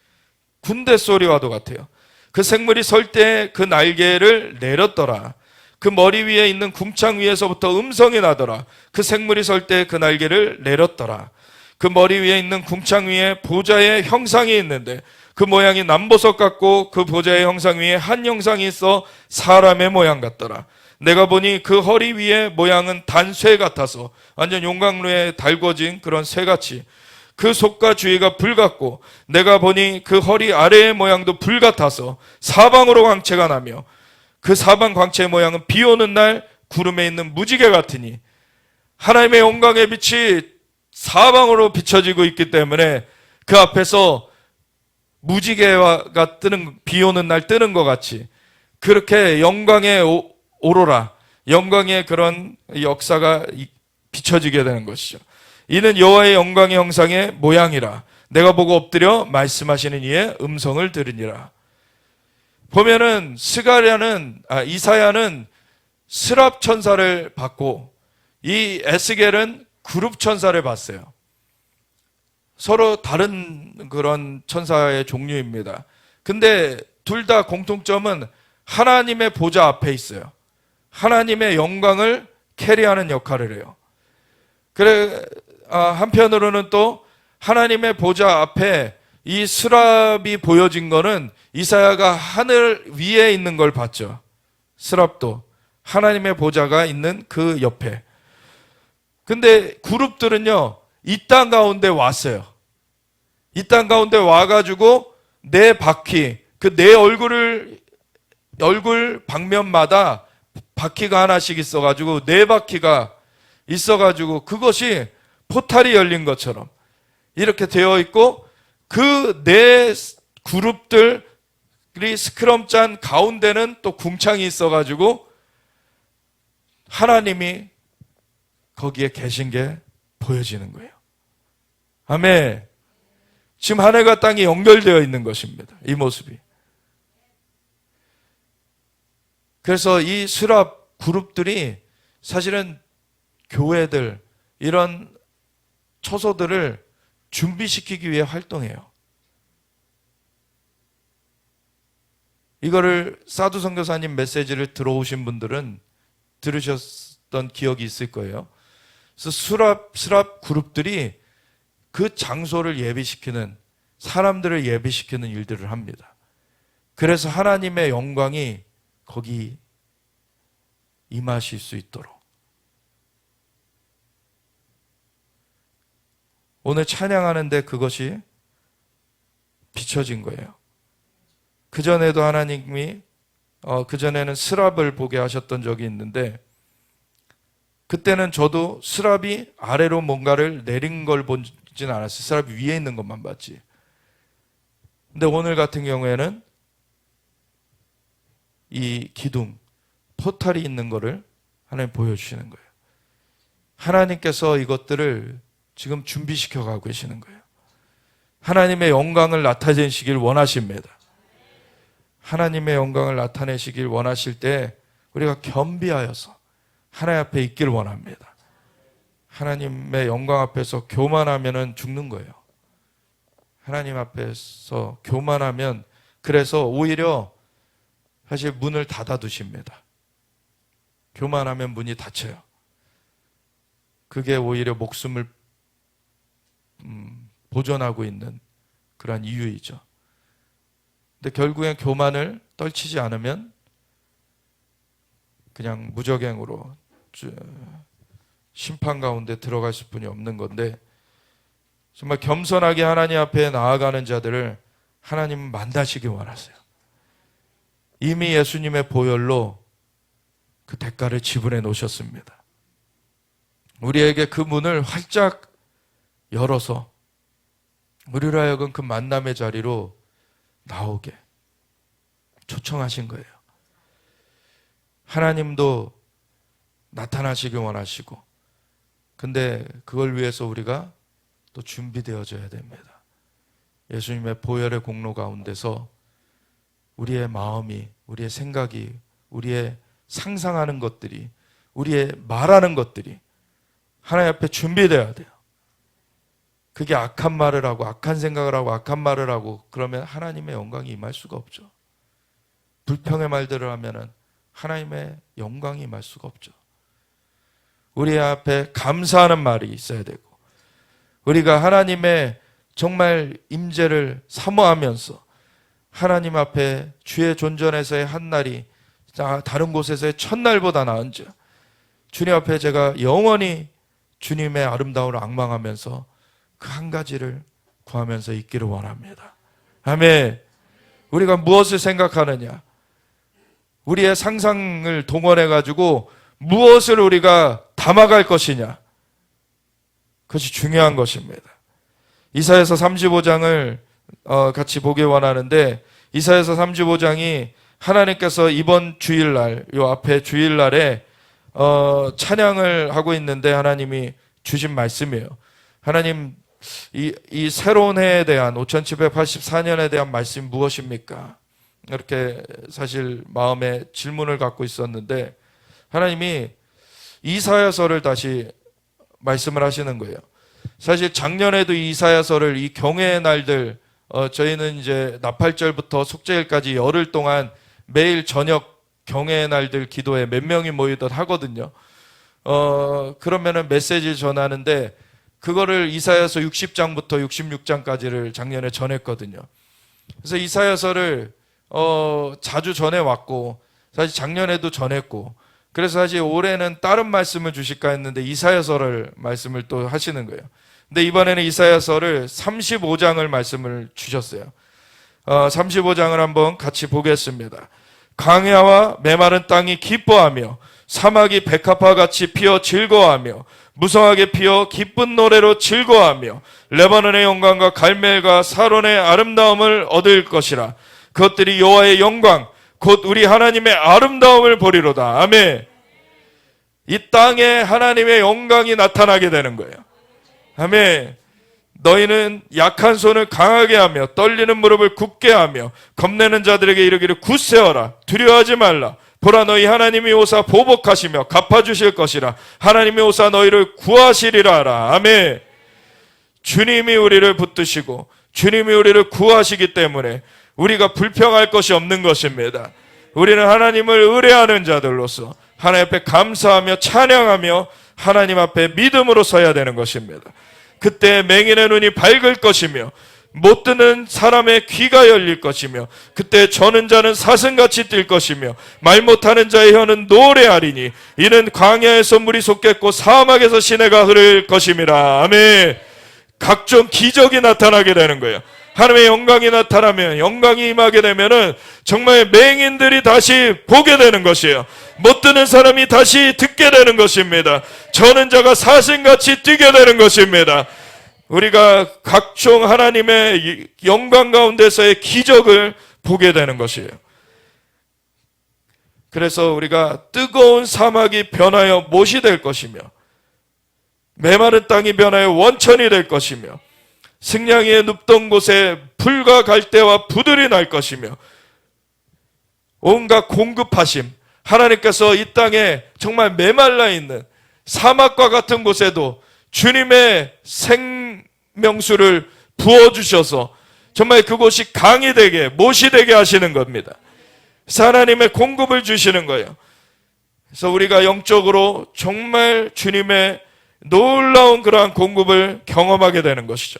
군대 소리와도 같아요. 그 생물이 설 때 그 날개를 내렸더라. 그 머리 위에 있는 궁창 위에서부터 음성이 나더라. 그 생물이 설 때 그 날개를 내렸더라. 그 머리 위에 있는 궁창 위에 보좌의 형상이 있는데 그 모양이 남보석 같고 그 보좌의 형상 위에 한 형상이 있어 사람의 모양 같더라. 내가 보니 그 허리 위에 모양은 단쇠 같아서 완전 용광로에 달궈진 그런 쇠같이, 그 속과 주위가 불 같고 내가 보니 그 허리 아래의 모양도 불 같아서 사방으로 광채가 나며 그 사방 광채의 모양은 비 오는 날 구름에 있는 무지개 같으니, 하나님의 영광의 빛이 사방으로 비춰지고 있기 때문에 그 앞에서 무지개가 뜨는, 비 오는 날 뜨는 것 같이 그렇게 영광의 오로라, 영광의 그런 역사가 비춰지게 되는 것이죠. 이는 여호와의 영광의 형상의 모양이라. 내가 보고 엎드려 말씀하시는 이의 음성을 들으니라. 보면은 이사야는 스랍 천사를 봤고 이 에스겔은 그룹 천사를 봤어요. 서로 다른 그런 천사의 종류입니다. 근데 둘 다 공통점은 하나님의 보좌 앞에 있어요. 하나님의 영광을 캐리하는 역할을 해요. 그래, 한편으로는 또 하나님의 보좌 앞에 이 스랍이 보여진 거는 이사야가 하늘 위에 있는 걸 봤죠. 스랍도 하나님의 보좌가 있는 그 옆에. 근데 그룹들은요, 이 땅 가운데 왔어요. 이 땅 가운데 와가지고 네 바퀴, 그 네 얼굴 방면마다 바퀴가 하나씩 있어가지고 네 바퀴가 있어가지고 그것이 포탈이 열린 것처럼 이렇게 되어 있고 그 네 그룹들이 스크럼 짠 가운데는 또 궁창이 있어가지고 하나님이 거기에 계신 게 보여지는 거예요. 아멘. 지금 하늘과 땅이 연결되어 있는 것입니다. 이 모습이. 그래서 이 스랍 그룹들이 사실은 교회들, 이런 처소들을 준비시키기 위해 활동해요. 이거를 사두 선교사님 메시지를 들어오신 분들은 들으셨던 기억이 있을 거예요. 그래서 스랍 그룹들이 그 장소를 예비시키는, 사람들을 예비시키는 일들을 합니다. 그래서 하나님의 영광이 거기 임하실 수 있도록. 오늘 찬양하는데 그것이 비춰진 거예요. 그전에도 하나님이 그전에는 스랍을 보게 하셨던 적이 있는데 그때는 저도 스랍이 아래로 뭔가를 내린 걸 보진 않았어요. 스랍이 위에 있는 것만 봤지. 근데 오늘 같은 경우에는 이 기둥, 포탈이 있는 것을 하나님 보여주시는 거예요. 하나님께서 이것들을 지금 준비시켜 가고 계시는 거예요. 하나님의 영광을 나타내시길 원하십니다. 하나님의 영광을 나타내시길 원하실 때 우리가 겸비하여서 하나님 앞에 있길 원합니다. 하나님의 영광 앞에서 교만하면 죽는 거예요. 하나님 앞에서 교만하면, 그래서 오히려 사실 문을 닫아두십니다. 교만하면 문이 닫혀요. 그게 오히려 목숨을 보존하고 있는 그런 이유이죠. 근데 결국엔 교만을 떨치지 않으면 그냥 무적행으로 심판 가운데 들어갈 수뿐이 없는 건데, 정말 겸손하게 하나님 앞에 나아가는 자들을 하나님은 만나시기 원하세요. 이미 예수님의 보혈로 그 대가를 지불해 놓으셨습니다. 우리에게 그 문을 활짝 열어서 우리로 하여금 그 만남의 자리로 나오게 초청하신 거예요. 하나님도 나타나시길 원하시고, 근데 그걸 위해서 우리가 또 준비되어져야 됩니다. 예수님의 보혈의 공로 가운데서 우리의 마음이, 우리의 생각이, 우리의 상상하는 것들이, 우리의 말하는 것들이 하나님 앞에 준비되어야 돼요. 그게 악한 말을 하고 악한 생각을 하고 악한 말을 하고 그러면 하나님의 영광이 임할 수가 없죠. 불평의 말들을 하면은 하나님의 영광이 임할 수가 없죠. 우리 앞에 감사하는 말이 있어야 되고, 우리가 하나님의 정말 임재를 사모하면서 하나님 앞에 주의 존전에서의 한 날이 다른 곳에서의 첫날보다 나은지, 주님 앞에 제가 영원히 주님의 아름다움을 앙망하면서 그 한 가지를 구하면서 있기를 원합니다. 아멘. 우리가 무엇을 생각하느냐, 우리의 상상을 동원해 가지고 무엇을 우리가 담아갈 것이냐, 그것이 중요한 것입니다. 이사야서 35장을 같이 보기 원하는데, 이사야서 35장이 하나님께서 이번 주일날, 요 앞에 주일날에 찬양을 하고 있는데 하나님이 주신 말씀이에요. 하나님, 이 새로운 해에 대한 5784년에 대한 말씀이 무엇입니까? 이렇게 사실 마음에 질문을 갖고 있었는데 하나님이 이사야서를 다시 말씀을 하시는 거예요. 사실 작년에도 이사야서를, 이 경외의 날들, 저희는 이제 나팔절부터 속죄일까지 열흘 동안 매일 저녁 경외의 날들 기도에 몇 명이 모이듯 하거든요. 그러면은 메시지를 전하는데 그거를 이사야서 60장부터 66장까지를 작년에 전했거든요. 그래서 이사야서를 자주 전해왔고, 사실 작년에도 전했고, 그래서 사실 올해는 다른 말씀을 주실까 했는데 이사야서를 말씀을 또 하시는 거예요. 근데 이번에는 이사야서를 35장을 말씀을 주셨어요. 35장을 한번 같이 보겠습니다. 광야와 메마른 땅이 기뻐하며 사막이 백합화같이 피어 즐거워하며 무성하게 피어 기쁜 노래로 즐거워하며 레바논의 영광과 갈멜과 사론의 아름다움을 얻을 것이라. 그것들이 여호와의 영광 곧 우리 하나님의 아름다움을 보리로다. 아멘. 이 땅에 하나님의 영광이 나타나게 되는 거예요. 아멘. 너희는 약한 손을 강하게 하며 떨리는 무릎을 굳게 하며 겁내는 자들에게 이르기를 굳세어라. 두려워하지 말라. 보라, 너희 하나님이 오사 보복하시며 갚아주실 것이라. 하나님이 오사 너희를 구하시리라 하라. 아멘. 주님이 우리를 붙드시고 주님이 우리를 구하시기 때문에 우리가 불평할 것이 없는 것입니다. 우리는 하나님을 의뢰하는 자들로서 하나님 앞에 감사하며 찬양하며 하나님 앞에 믿음으로 서야 되는 것입니다. 그때 맹인의 눈이 밝을 것이며 못 듣는 사람의 귀가 열릴 것이며 그때 저는 자는 사슴같이 뛸 것이며 말 못하는 자의 혀는 노래하리니 이는 광야에서 물이 솟겠고 사막에서 시내가 흐를 것임이라. 아멘. 각종 기적이 나타나게 되는 거예요. 하나님의 영광이 나타나면, 영광이 임하게 되면은 정말 맹인들이 다시 보게 되는 것이에요. 못 듣는 사람이 다시 듣게 되는 것입니다. 저는 자가 사슴같이 뛰게 되는 것입니다. 우리가 각종 하나님의 영광 가운데서의 기적을 보게 되는 것이에요. 그래서 우리가 뜨거운 사막이 변하여 못이 될 것이며 메마른 땅이 변하여 원천이 될 것이며 승냥이의 눕던 곳에 풀과 갈대와 부들이 날 것이며 온갖 공급하심, 하나님께서 이 땅에 정말 메말라 있는 사막과 같은 곳에도 주님의 생명수를 부어주셔서 정말 그곳이 강이 되게, 못이 되게 하시는 겁니다. 그래서 하나님의 공급을 주시는 거예요. 그래서 우리가 영적으로 정말 주님의 놀라운 그러한 공급을 경험하게 되는 것이죠.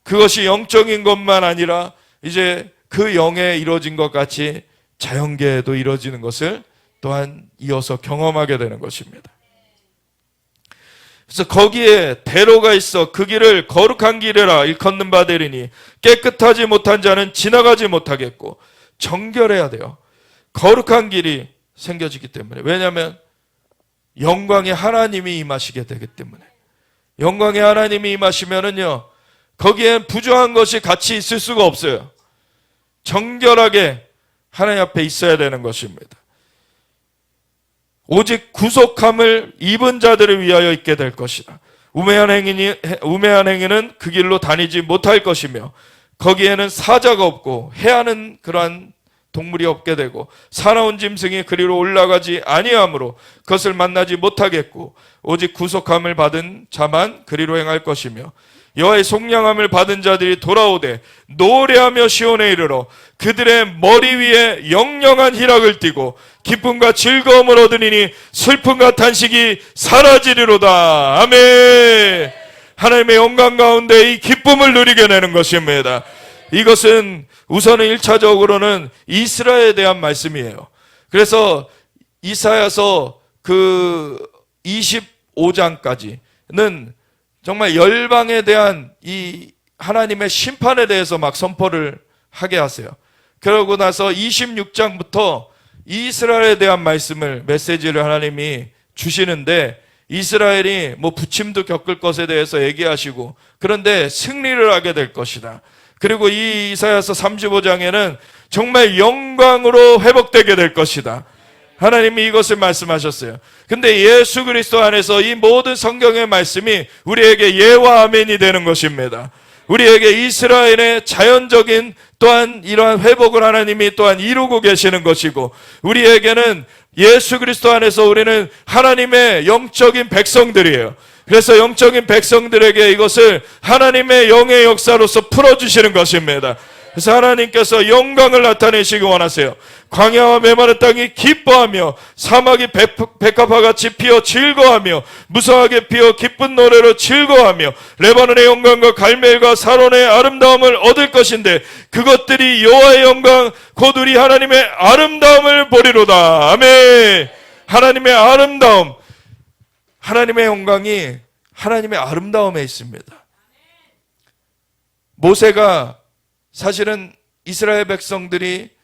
그것이 영적인 것만 아니라 이제 그 영에 이루어진 것 같이 자연계에도 이루어지는 것을 또한 이어서 경험하게 되는 것입니다. 그래서 거기에 대로가 있어 그 길을 거룩한 길이라 일컫는 바 되리니 깨끗하지 못한 자는 지나가지 못하겠고, 정결해야 돼요. 거룩한 길이 생겨지기 때문에. 왜냐하면 영광의 하나님이 임하시게 되기 때문에. 영광의 하나님이 임하시면은요, 거기엔 부정한 것이 같이 있을 수가 없어요. 정결하게 하나님 앞에 있어야 되는 것입니다. 오직 구속함을 입은 자들을 위하여 있게 될 것이다. 우매한 행위는 그 길로 다니지 못할 것이며 거기에는 사자가 없고 해하는 그러한 동물이 없게 되고 사나운 짐승이 그리로 올라가지 아니하므로 그것을 만나지 못하겠고 오직 구속함을 받은 자만 그리로 행할 것이며 여호와의 속량함을 받은 자들이 돌아오되 노래하며 시온에 이르러 그들의 머리 위에 영영한 희락을 띠고 기쁨과 즐거움을 얻으리니 슬픔과 탄식이 사라지리로다. 아멘. 하나님의 영광 가운데 이 기쁨을 누리게 되는 것입니다. 이것은 우선은 1차적으로는 이스라엘에 대한 말씀이에요. 그래서 이사야서 그 25장까지는 정말 열방에 대한 이 하나님의 심판에 대해서 막 선포를 하게 하세요. 그러고 나서 26장부터 이스라엘에 대한 말씀을, 메시지를 하나님이 주시는데 이스라엘이 뭐 부침도 겪을 것에 대해서 얘기하시고, 그런데 승리를 하게 될 것이다. 그리고 이 이사야서 35장에는 정말 영광으로 회복되게 될 것이다. 하나님이 이것을 말씀하셨어요. 근데 예수 그리스도 안에서 이 모든 성경의 말씀이 우리에게 예와 아멘이 되는 것입니다. 우리에게 이스라엘의 자연적인 또한 이러한 회복을 하나님이 또한 이루고 계시는 것이고, 우리에게는 예수 그리스도 안에서 우리는 하나님의 영적인 백성들이에요. 그래서 영적인 백성들에게 이것을 하나님의 영의 역사로서 풀어주시는 것입니다. 그래서 하나님께서 영광을 나타내시기 원하세요. 광야와 메마른 땅이 기뻐하며 사막이 백합화같이 피어 즐거워하며 무성하게 피어 기쁜 노래로 즐거워하며 레바논의 영광과 갈멜과 사론의 아름다움을 얻을 것인데 그것들이 여호와의 영광 곧 우리 하나님의 아름다움을 보리로다. 아멘. 하나님의 아름다움, 하나님의 영광이 하나님의 아름다움에 있습니다. 모세가 사실은 이스라엘 백성들이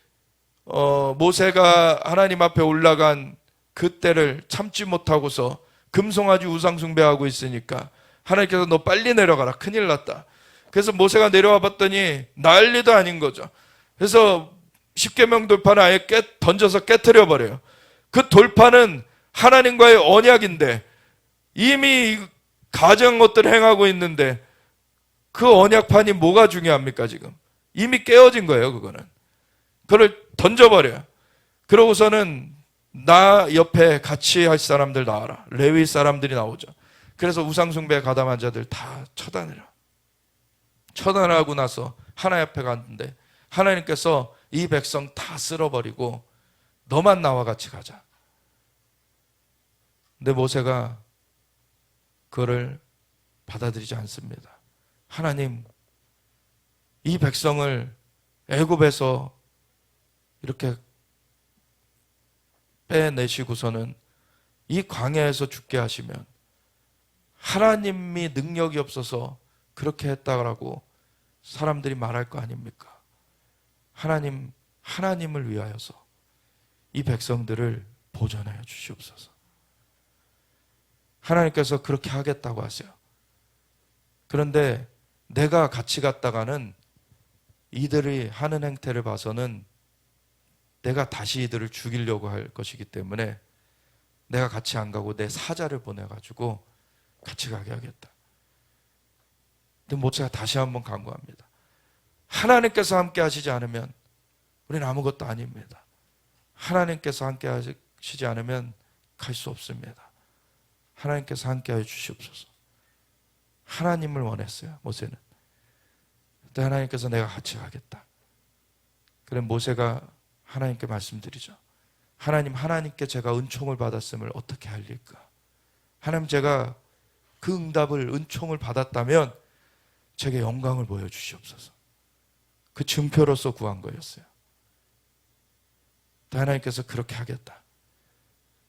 모세가 하나님 앞에 올라간 그때를 참지 못하고서 금송아지 우상 숭배하고 있으니까 하나님께서 너 빨리 내려가라, 큰일 났다. 그래서 모세가 내려와 봤더니 난리도 아닌 거죠. 그래서 십계명 돌판을 아예 던져서 깨트려 버려요. 그 돌판은 하나님과의 언약인데 이미 가증한 것들을 행하고 있는데 그 언약판이 뭐가 중요합니까? 지금 이미 깨어진 거예요. 그거는 그걸 던져버려요. 그러고서는 나 옆에 같이 할 사람들 나와라. 레위 사람들이 나오죠. 그래서 우상숭배에 가담한 자들 다 처단해라. 처단하고 나서 하나님 앞에 갔는데 하나님께서 이 백성 다 쓸어버리고 너만 나와 같이 가자. 근데 모세가 그거를 받아들이지 않습니다. 하나님, 이 백성을 애굽에서 이렇게 빼내시고서는 이 광야에서 죽게 하시면 하나님이 능력이 없어서 그렇게 했다라고 사람들이 말할 거 아닙니까? 하나님을 위하여서 이 백성들을 보존하여 주시옵소서. 하나님께서 그렇게 하겠다고 하세요. 그런데 내가 같이 갔다가는 이들이 하는 행태를 봐서는 내가 다시 이들을 죽이려고 할 것이기 때문에 내가 같이 안 가고 내 사자를 보내가지고 같이 가게 하겠다. 근데 모세가 다시 한번 강구합니다. 하나님께서 함께 하시지 않으면 우리는 아무것도 아닙니다. 하나님께서 함께 하시지 않으면 갈 수 없습니다. 하나님께서 함께 하여 주시옵소서. 하나님을 원했어요, 모세는. 그때 하나님께서 내가 같이 가겠다. 그래 모세가 하나님께 말씀드리죠. 하나님께 제가 은총을 받았음을 어떻게 알릴까? 하나님, 제가 그 응답을, 은총을 받았다면 제게 영광을 보여주시옵소서. 그 증표로서 구한 거였어요. 하나님께서 그렇게 하겠다.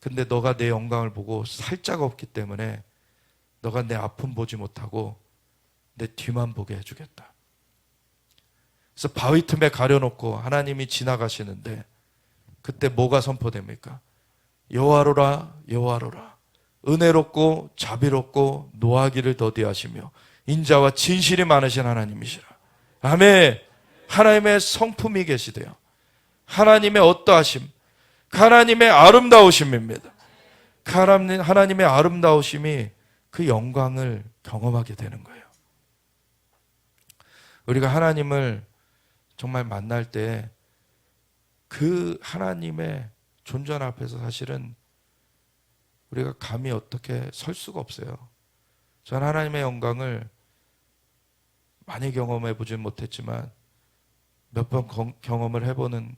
근데 너가 내 영광을 보고 살짝 없기 때문에 너가 내 아픔 보지 못하고 내 뒤만 보게 해주겠다. 그래서 바위 틈에 가려놓고 하나님이 지나가시는데 그때 뭐가 선포됩니까? 여호와로라, 여호와로라, 은혜롭고 자비롭고 노하기를 더디하시며 인자와 진실이 많으신 하나님이시라. 아멘. 하나님의 성품이 계시대요. 하나님의 어떠하심, 하나님의 아름다우심입니다. 하나님의 아름다우심이 그 영광을 경험하게 되는 거예요. 우리가 하나님을 정말 만날 때 그 하나님의 존재 앞에서 사실은 우리가 감히 어떻게 설 수가 없어요. 저는 하나님의 영광을 많이 경험해 보진 못했지만 몇 번 경험을 해보는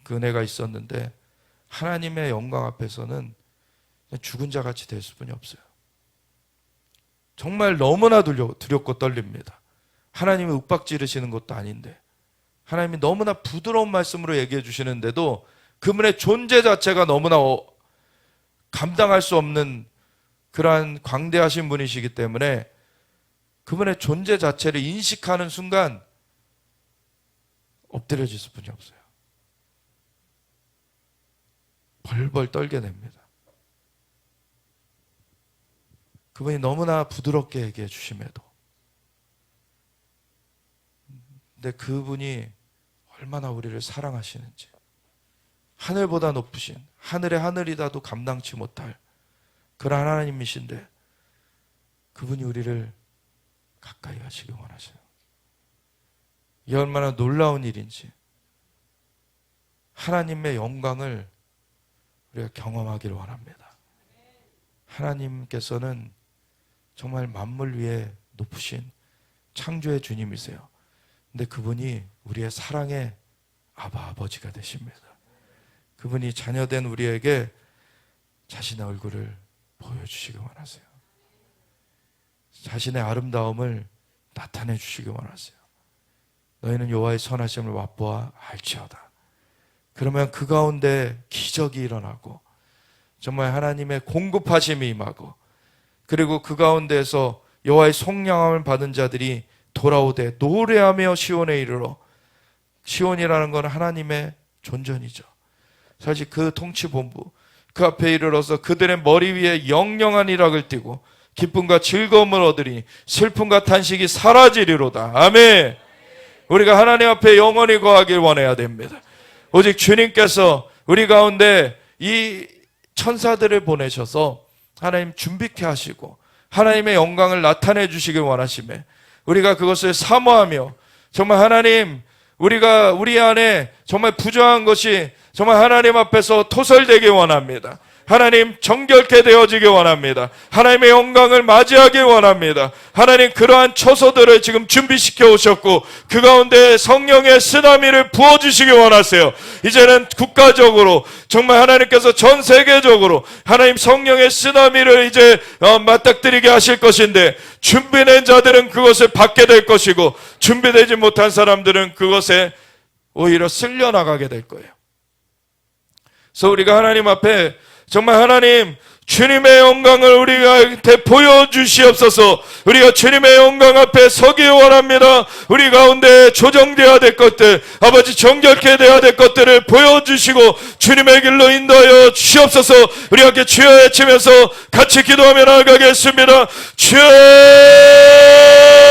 그 은혜가 있었는데 하나님의 영광 앞에서는 죽은 자 같이 될 수뿐이 없어요. 정말 너무나 두렵고 떨립니다. 하나님이 윽박지르시는 것도 아닌데 하나님이 너무나 부드러운 말씀으로 얘기해 주시는데도 그분의 존재 자체가 너무나 감당할 수 없는 그러한 광대하신 분이시기 때문에 그분의 존재 자체를 인식하는 순간 엎드려질 수뿐이 없어요. 벌벌 떨게 됩니다. 그분이 너무나 부드럽게 얘기해 주심에도, 근데 그분이 얼마나 우리를 사랑하시는지, 하늘보다 높으신, 하늘의 하늘이다도 감당치 못할 그런 하나님이신데 그분이 우리를 가까이 하시기 원하셔요. 이 얼마나 놀라운 일인지, 하나님의 영광을 우리가 경험하기를 원합니다. 하나님께서는 정말 만물 위에 높으신 창조의 주님이세요. 근데 그분이 우리의 사랑의 아버지가 되십니다. 그분이 자녀된 우리에게 자신의 얼굴을 보여주시기 원하세요. 자신의 아름다움을 나타내 주시기 원하세요. 너희는 여호와의 선하심을 맛보아 알지어다. 그러면 그 가운데 기적이 일어나고 정말 하나님의 공급하심이 임하고, 그리고 그 가운데에서 여호와의 속량함을 받은 자들이 돌아오되 노래하며 시온에 이르러, 시온이라는 건 하나님의 존전이죠. 사실 그 통치본부 그 앞에 이르러서 그들의 머리 위에 영영한 일락을 띠고 기쁨과 즐거움을 얻으리니 슬픔과 탄식이 사라지리로다. 아멘. 우리가 하나님 앞에 영원히 거하길 원해야 됩니다. 오직 주님께서 우리 가운데 이 천사들을 보내셔서 하나님 준비케 하시고 하나님의 영광을 나타내 주시길 원하시며, 우리가 그것을 사모하며 정말 하나님, 우리가 우리 안에 정말 부정한 것이 정말 하나님 앞에서 토설되길 원합니다. 하나님 정결케 되어지길 원합니다. 하나님의 영광을 맞이하길 원합니다. 하나님 그러한 처소들을 지금 준비시켜 오셨고 그 가운데 성령의 쓰나미를 부어주시길 원하세요. 이제는 국가적으로 정말 하나님께서 전 세계적으로 하나님 성령의 쓰나미를 이제 맞닥뜨리게 하실 것인데, 준비된 자들은 그것을 받게 될 것이고 준비되지 못한 사람들은 그것에 오히려 쓸려나가게 될 거예요. 그래서 우리가 하나님 앞에 정말 하나님 주님의 영광을 우리한테 보여주시옵소서. 우리가 주님의 영광 앞에 서기 원합니다. 우리 가운데 조정되어야 될 것들, 아버지 정결케 되어야 될 것들을 보여주시고 주님의 길로 인도하여 주시옵소서. 우리 함께 주여 외치면서 같이 기도하며 나아가겠습니다. 주여